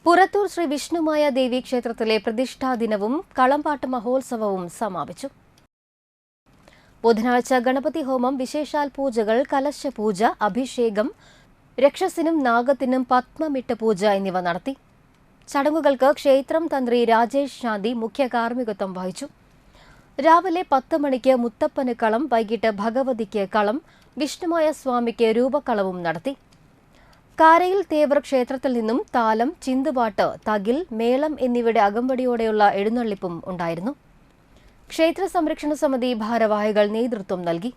പുറത്തൂർ ശ്രീ വിഷ്ണുമായ ദേവി ക്ഷേത്രത്തിലെ പ്രതിഷ്ഠാ ദിനവും കളംപാട്ട് മഹോത്സവവും സമാപിച്ചു. ബുധനാഴ്ച ഗണപതി ഹോമം, വിശേഷാൽ പൂജകൾ, കലശപൂജ, അഭിഷേകം, രക്ഷസിനും നാഗത്തിനും പത്മമിട്ട് പൂജ എന്നിവ നടത്തി. ചടങ്ങുകൾക്ക് ക്ഷേത്രം തന്ത്രി രാജേഷ് ശാന്തി മുഖ്യ കാർമ്മികത്വം വഹിച്ചു. രാവിലെ 10 മണിക്ക് മുത്തപ്പന് കളം, വൈകിട്ട് ഭഗവതിക്ക് കളം, വിഷ്ണുമായ സ്വാമിക്ക് രൂപക്കളവും നടത്തി. കാരയിൽ തേവർ ക്ഷേത്രത്തിൽ നിന്നും താലം, ചിന്തുപാട്ട്, തകിൽ, മേളം എന്നിവയുടെ അകമ്പടിയോടെയുള്ള എഴുന്നള്ളിപ്പും ഉണ്ടായിരുന്നു. ക്ഷേത്ര സംരക്ഷണ സമിതി ഭാരവാഹികൾ നേതൃത്വം നൽകി.